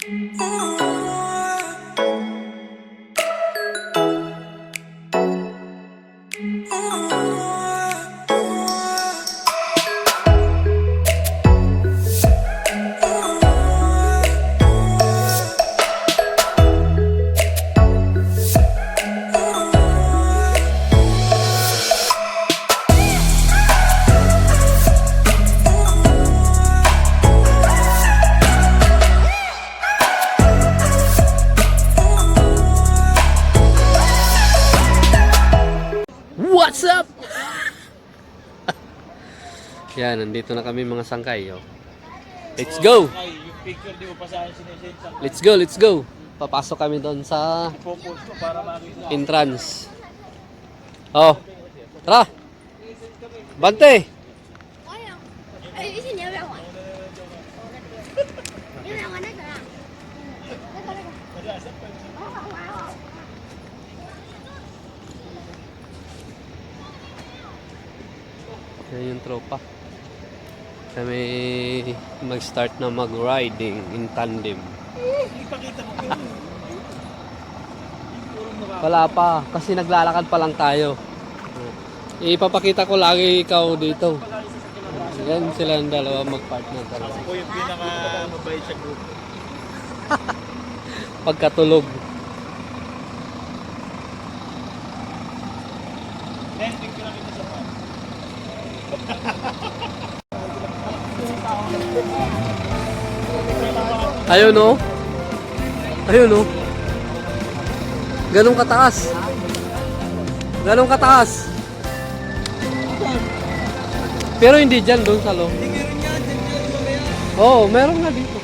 What's up? Yan, nandito na kami mga sangkay. Oh. Let's go! Let's go, let's go! Papasok kami doon sa entrance. Oh, tara! Bante! Yan yung tropa. Kami mag-start na mag-riding in tandem. Wala pa, kasi naglalakad pa lang tayo. Ipapakita ko lagi ikaw dito. Yan sila ang dalawa mag-partner talaga. Ako yung pinaka-mabait sa group. Pagkatulog. Nending ko lang ito sa pan. Ayun no? Ayun no? Ganun kataas. Ganun kataas. Pero hindi dyan, doon sa loob. Oo, meron nga dito.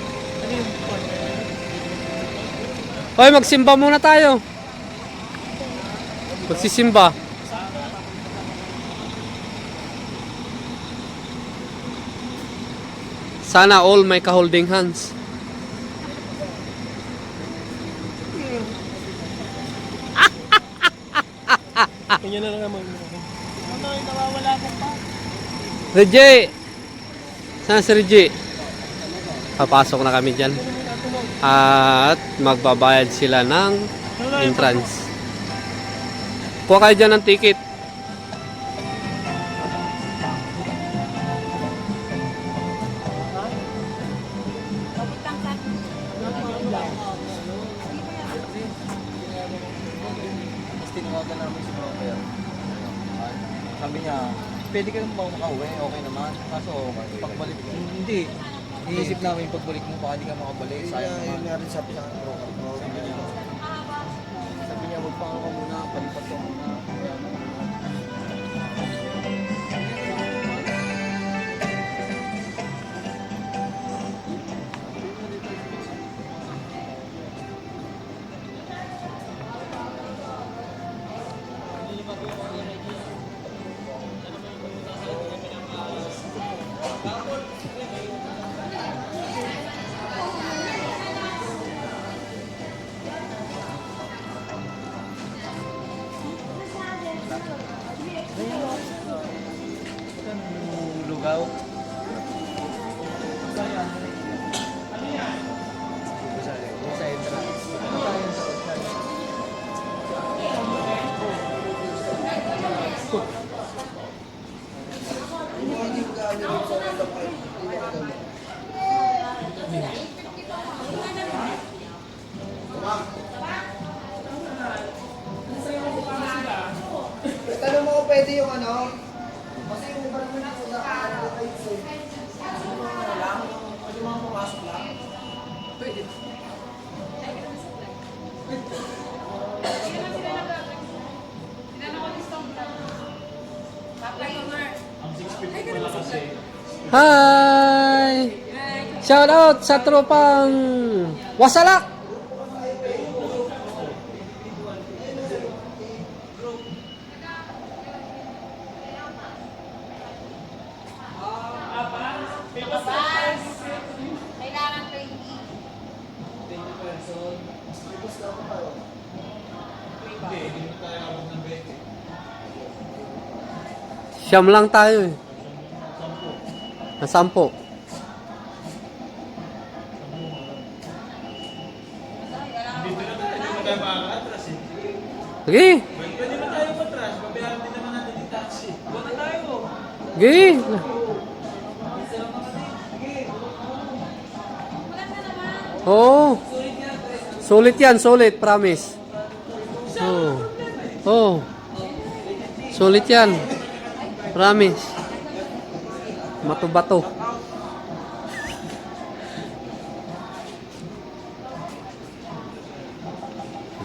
Hoy, magsimba muna tayo. Magsisimba. Sana all may ka-holding hands. Kanya na lang naman. Ano yung nawawala ko pa? Reggie! Saan si Reggie? Papasok na kami dyan. At magbabayad sila ng entrance. Kuha kayo dyan ng ticket. Tinawagan namin si broker. Sabi niya, pwede ka naman makauwi, okay naman. Kaso, pagbalik mo, hindi. Iisip namin pagbalik mo, baka hindi ka makabalik. Sayang naman. Yun nga rin sabi sa broker. Sabi niya, magpaka ka muna, palipat ka muna. Lugaw. Sa entrance. Tanong mo kung pwede yung ano? Kasi yung iba naman ako sa kahit sa pwede mo pumasok lang. Pwede. Hi! Shout out sa tropang Wasalak! Kailangan 20. Siyam lang tayo eh. Na 10. Sige. Sige. Oo. Sulit yan, sulit, promise. Oo. Oo. Sulit yan. Promise. Mato-bato.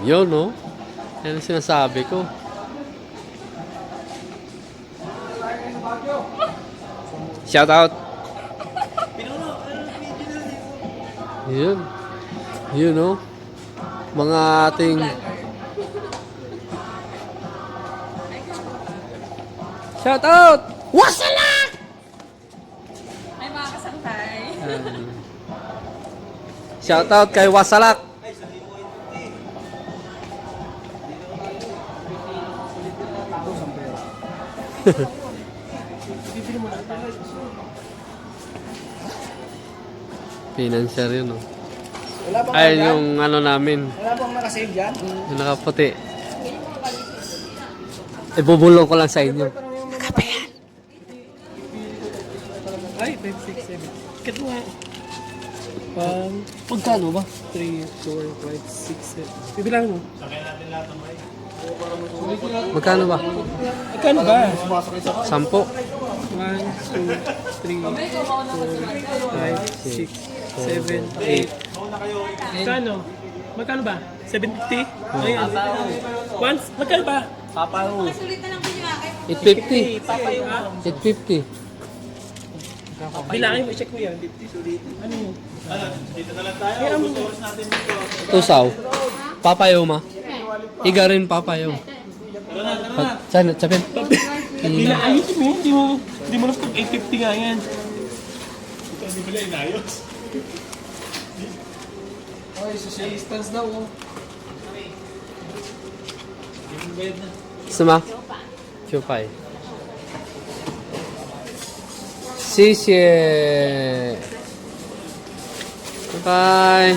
Yun, no? Yan ang sinasabi ko. Shout out. Yun. Yun, no? Mga ating... Shout out! Wasalak! Ay, mga kasangkay. Shout out kay Wasalak. Financier yun, no? Wala bang Ayun yung ano namin. Wala bang nakasave dyan? Yung nakaputi. Ibubulong ko lang sa inyo. Ay, 5, 6, 7. Kat mo nga. Magkano ba? 3, 4, 5, 6, 7. Bibilang mo. Magkano ba? Magkano ba? 10. 1, 2, 3, 4, 5, 6, 7, 8. Magkano? Magkano ba? 750? Ayan. Once, magkano ba? Sulit na lang po yung akin. 850. Papayo ha? 850. Bilangin mo, check mo yan. Ano yun? Kaya mo. Tusaw. Papayaw ma. Iga rin papayaw. Saan? Sapin? Bila, ayusin mo yun. Hindi mo lang 850 nga yan. Hindi mo lang inayos. Ay, social distance daw. Oh. Sama? Chupay. 谢谢。拜拜。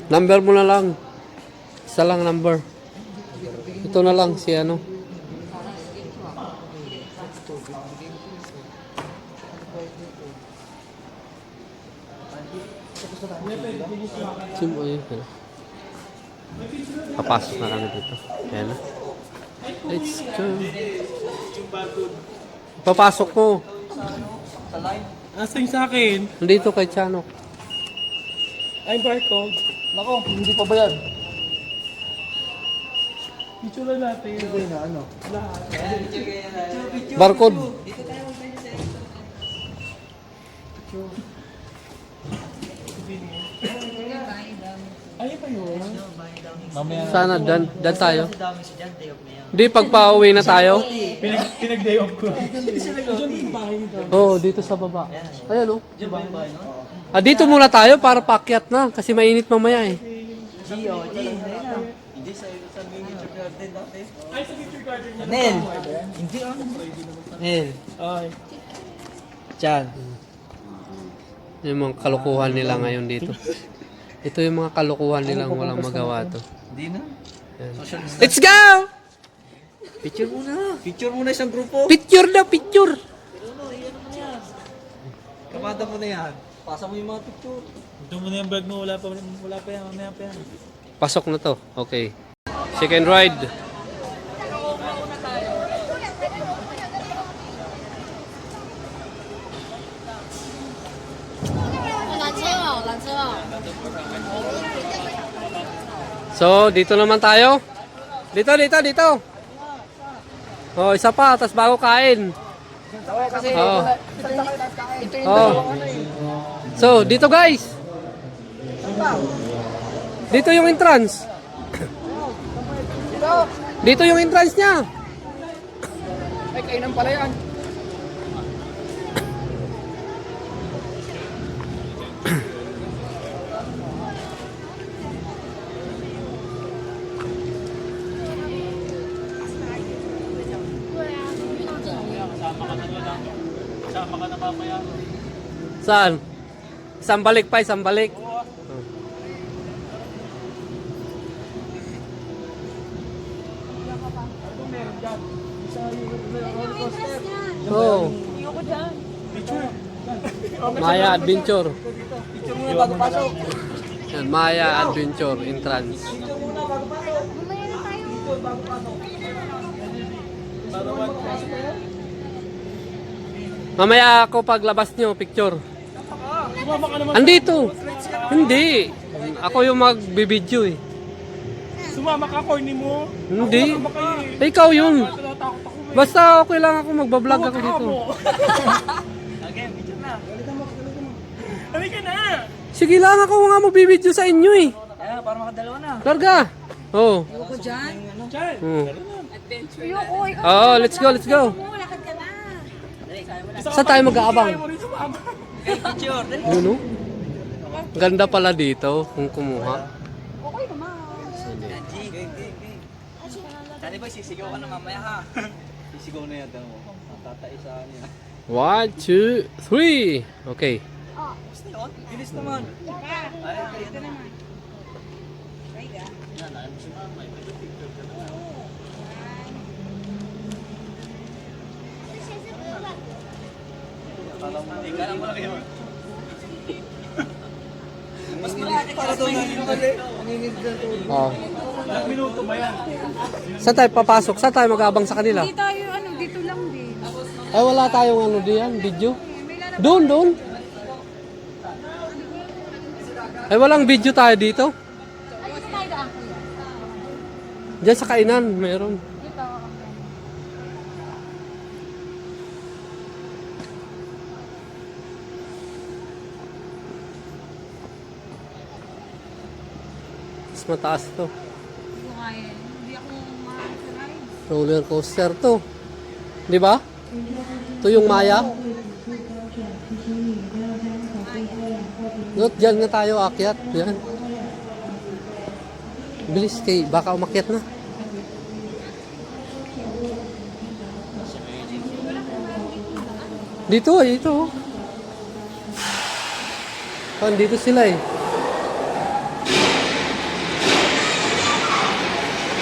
Number mo na lang. Isa lang number. Ito na lang si ano. Sim, ayun. Papasok na kami dito. Ayan na. Let's go. Papasok ko. Asa yung sa akin? Nandito kay Chanok. Ay, barcode. Nako, hindi pa ba yan? Picture na natin. Hindi na ano. Barcode. Ayun pa yun. Sana dan tayo. Di pagpa-uwi na tayo. Pinag-day off ko. Diyan yung bahay nito. Oo, dito sa baba. Ayan oh. Ah, dito muna tayo para paakyat na kasi mainit mamaya eh. Nel! Hindi ano. Nel. Ay. Chan. Yung mga kalukuhan nila ngayon dito. Ito yung mga kalukuhan nilang walang magawa to. Hindi na. Ayan. Social distance. Let's go! Picture muna. Picture muna isang grupo. Picture na, picture! Kamada mo na yan. Pasa mo yung mga picture. Ito mo na yung bag mo. Wala pa yan. Mamaya pa yan. Pasok na to. Okay. Second ride. So, dito naman tayo. Dito. Oh, isa pa, tas bago kain. Oh. Oh. So, dito guys. Dito yung entrance. Dito yung entrance niya. Ay, kainan pala yan. baka napapaya. Saan? Isang balik pa, isang balik. Oh, Ayoko dyan. Maya Adventure. Picture muna bago pasok. Yan, Maya Adventure entrance. Picture muna bago pasok. Mamaya na tayo. Picture bago pasok. Mamaya ako paglabas nyo, picture. Sumama ka naman. Andito. Hindi. Ako yung magbibideo eh. Sumama ka, corny mo. Hindi. Baka Ikaw yun. natakot ako. Basta okay lang ako magbablog ako dito. Again, picture na. Halika na. Sige lang ako nga magbibideo sa inyo eh. Ayan, para makadalawa na. Larga. Oh. Ayoko dyan. Chan. Adventure. Ayoko. Ikaw. Oh, let's go, let's go. Lakad ka na. Saan tayo mag-aabang? Ayaw mo rin sumama. Picture. Dali. Yun oh. Ganda pala dito kung kumuha. Okay naman. Dali boy, sisigaw ka na mamaya ha. Sisigaw na yan, mo. Tataisahan niya. 1, 2, 3. Okay. Gusto yun? Bilis naman. Ayan, Ito naman. Try ka. Tingnan mo lang yun. Mas para daw na yun. Nanginginig na ito. Oh. Ilang minuto ba yan? Saan tayo papasok? Saan tayo mag-aabang sa kanila? Hindi tayo, dito lang din. Ay wala tayong ano diyan, video. May lalabas. Doon, doon. Ay walang video tayo dito. Ay, ito tayo daan kuya. Diyan sa kainan, meron. Dito. Mas mataas to. Hindi ko kaya. Hindi ako mahal sa rides. Roller coaster to. Di ba? Ito yung Maya. Not dyan nga tayo akyat. Yan. Bilis kay baka umakyat na. Dito, dito. Oh, dito sila eh.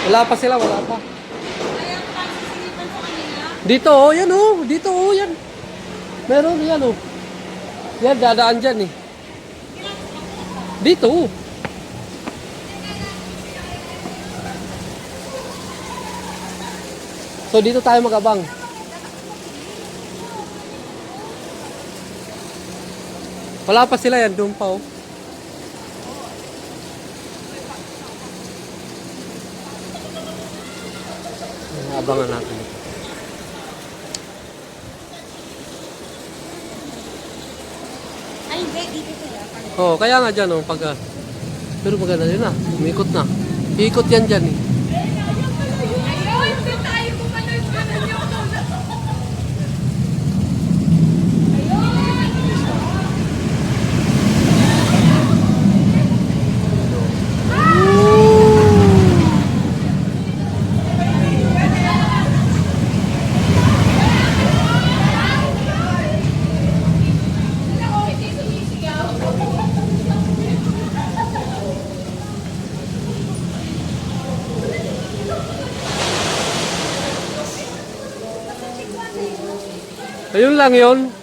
Wala pa sila, wala pa. Kaya ko lang sisilipan sa kanila. Dito oh, yan oh. Dito oh, yan. Meron yan oh. Yan, dadaan dyan eh. Dito oh. So dito tayo mag-abang. Wala pa sila yan, doon pa oh. Abangan natin ito. Ay, hindi. Dito sila. Oh, kaya nga dyan oh, pag... pero maganda yun ah, umikot na. Ikot yan dyan eh. Ayun, doon tayo kumanoy pa na nyo. Ayun lang yun.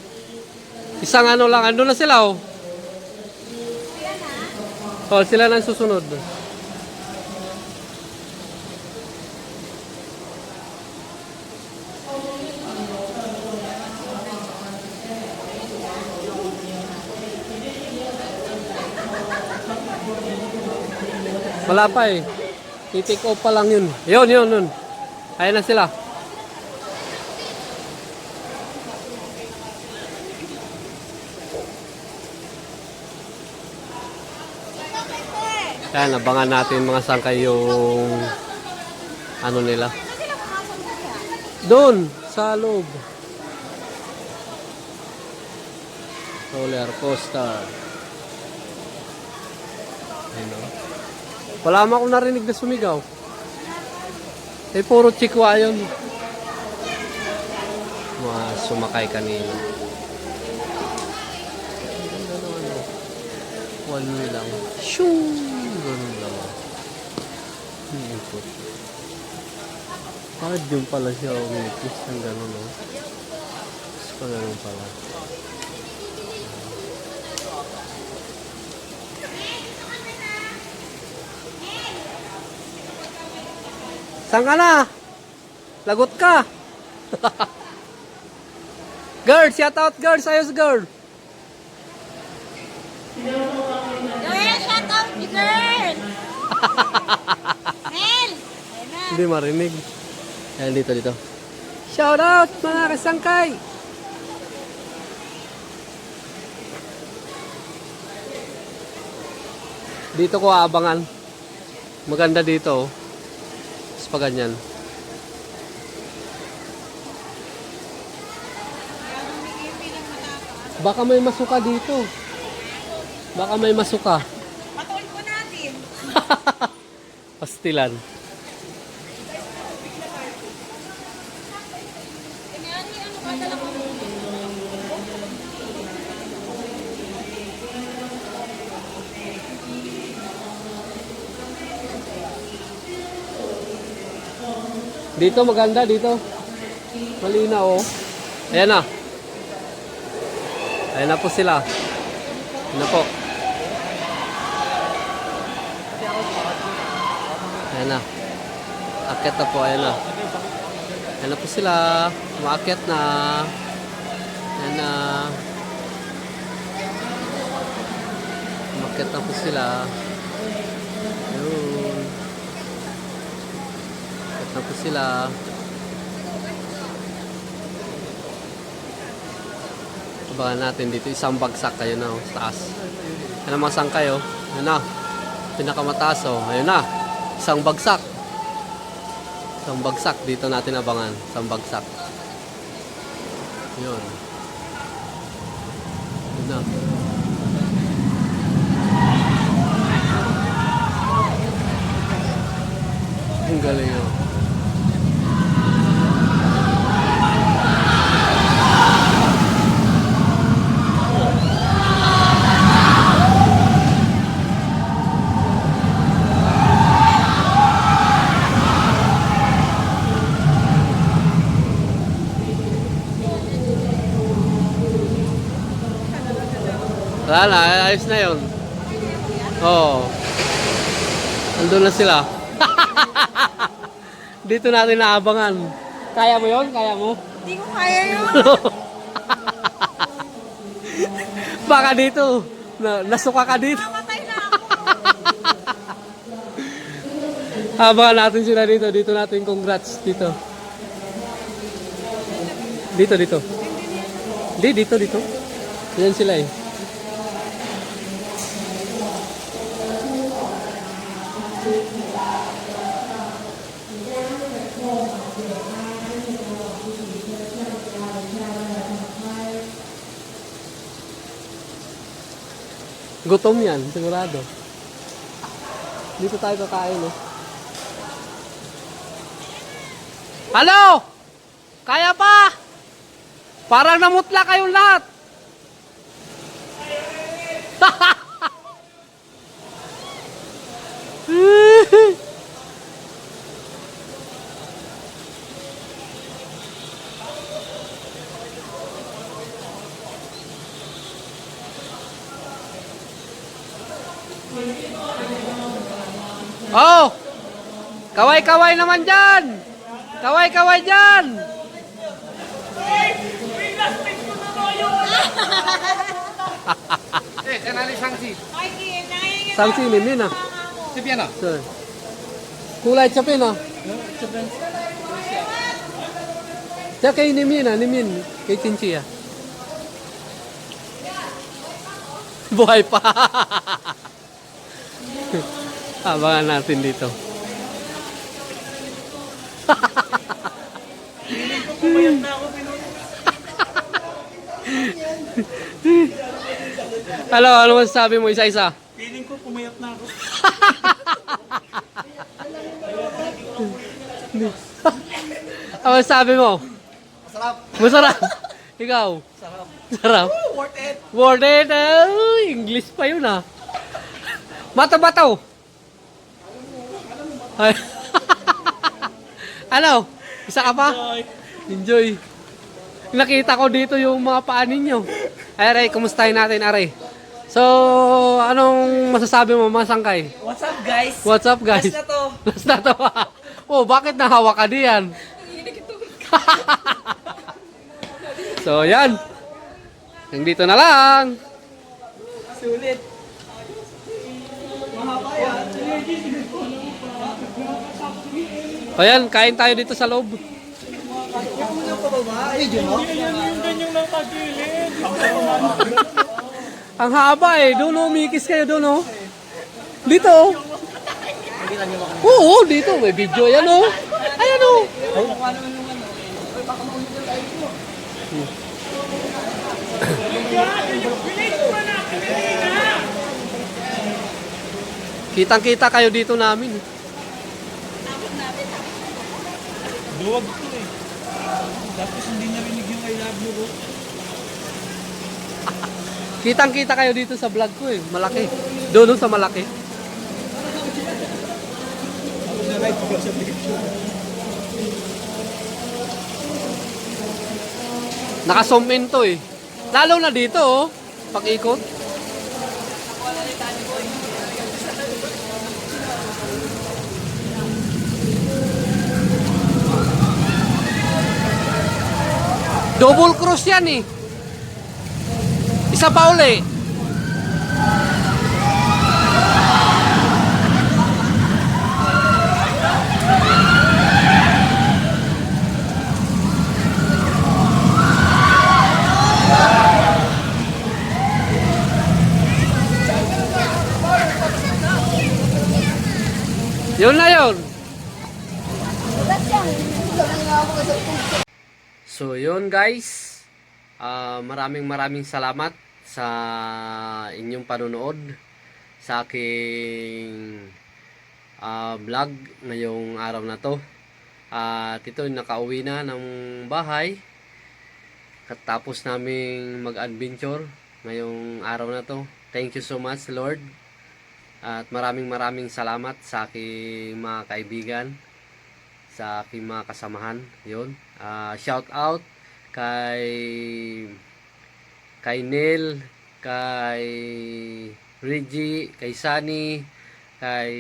Isang ano lang, andun na sila oh. Oh, sila na ang susunod. Wala pa eh. I-take off pa lang yun. Yun. Ayan na sila. Yan, abangan natin mga sangkay yung ano nila. Doon, sa loob. Roller coaster. Ayun, oh. Wala mo akong narinig na sumigaw. Eh, puro chikwa yun. Mga sumakay kanina. One way lang. Shoo! Ganun lang. Ikot. Bakit yun pala siya umipis ng ganun, no? Mas pa ganun pala. Saan ka na? Lagot ka! Girl, shout out girl! Ayos girl! Girl, shout out you, girl! Mel! Ayun na. Hindi marinig. Ayan, dito. Shout out mga kasangkay! Dito ko aabangan. Maganda dito. Tapos pa ganyan. Baka may masuka dito. Baka may masuka. Patuloy po natin. Pastilan. Dito maganda dito. Malinaw oh. Ayan na. Ayan na po sila. Ayan na po. Ayan na. Akit na po. Ayan na. Ayan na po sila. Umaakit na. Ayan na. Umaakit na po sila. Ayun. Umaakit na po sila. Abangan natin dito. Isang bagsak kayo na. Oh, sa taas. Ayan ang mga sangkay. Oh. Ayan na. Pinakamataas. Oh. Ayan na. Isang bagsak. Isang bagsak. Dito natin abangan. Isang bagsak. Yun. Yun na. Ang galing yun. Wala na, ayos na yun. Oo. Andun na sila. Dito natin naabangan. Kaya mo yun? Kaya mo? Hindi ko kaya yun. Baka dito. Nasuka ka dito. Mamatay na ako. Abangan natin sila dito. Dito natin congrats. Dito. Dito. Hindi, dito. Yan sila eh. Gutom yan, sigurado. Dito tayo kakain, eh. Halo! Kaya pa? Parang namutla kayong lahat. Oh! Kaway-kaway naman dyan! Kaway-kaway dyan! Kanali Sangsi. Okay, nangyayin Sangsi nimin ah. Sipian na. Sir. Kulay chapin ah. Siya kay nimin ah, nimin. Kay Chinchi ah. Buhay pa. Abangan natin dito. Ano masasabi mo isa-isa? Feeling ko pumayat na ako. Ano masasabi mo? Masarap. Masarap. Ikaw? Sarap. Sarap. Worth it. Worth it. English pa yun ah. Bato-bato. Ay. Ano? Isa ka pa? Enjoy. Nakita ko dito yung mga paa ninyo. Ay, Aray, kumustahin natin, Aray? So, anong masasabi mo, Mang Sangkay? What's up guys? What's up, guys? Last na to. Last na to. Oh, bakit nahawa ka diyan? So, yan. Hanggang dito na lang. Sulit. O yan, kain tayo dito sa loob. Video mo? Ganyang lang kagilid. Ang haba eh. Doon oh, umikis kayo doon oh. Dito oh. Oo, dito. May video yan oh. Ayan oh. Kitang-kita kayo dito namin. Duwag ko eh. Tapos hindi narinig yung I love you ko. Kitang-kita kayo dito sa vlog ko eh. Malaki. Doon sa malaki. Naka-zoom in to eh. Lalo na dito oh. Pag-ikot. Double cross yan eh. Isa pa uli. Yun na yun. So yun guys. Maraming salamat sa inyong panonood sa aking vlog ngayong araw na to. At ito nakauwi na ng bahay. Katapos naming mag-adventure ngayong araw na to. Thank you so much Lord. At maraming salamat sa aking mga kaibigan, sa aking mga kasamahan. Yun. Shout out kay Neil, kay Reggie, kay Sunny, kay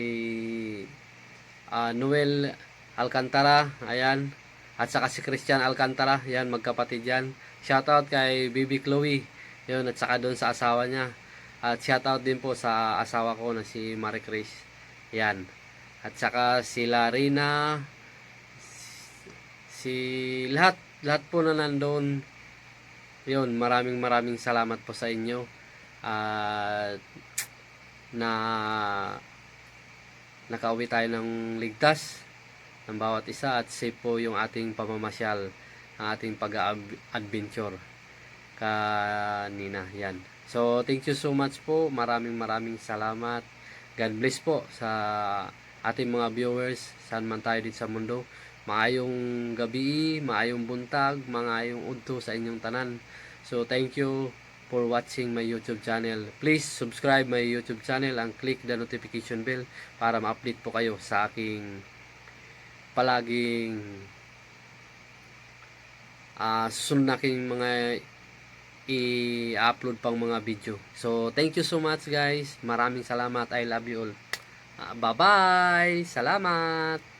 Noel Alcantara, ayan, at saka si Christian Alcantara, yan, magkapatid yan. Shout out kay Bibi Chloe, yun, at saka doon sa asawa niya. At shout out din po sa asawa ko na si Marie Chris, yan, at saka si Larina, si lahat po na nandoon. Yun, maraming salamat po sa inyo. Na nakauwi tayo ng ligtas ng bawat isa at safe po yung ating pamamasyal, ang ating pag-adventure kanina. Yan. So, thank you so much po. Maraming salamat. God bless po sa ating mga viewers saan man tayo dito sa mundo. Maayong gabi, maayong buntag, maayong udto sa inyong tanan. So thank you for watching my YouTube channel. Please subscribe my YouTube channel and click the notification bell para ma-update po kayo sa aking palaging susunod na aking mga i-upload pang mga video. So thank you so much guys. Maraming salamat. I love you all. Bye-bye. Salamat.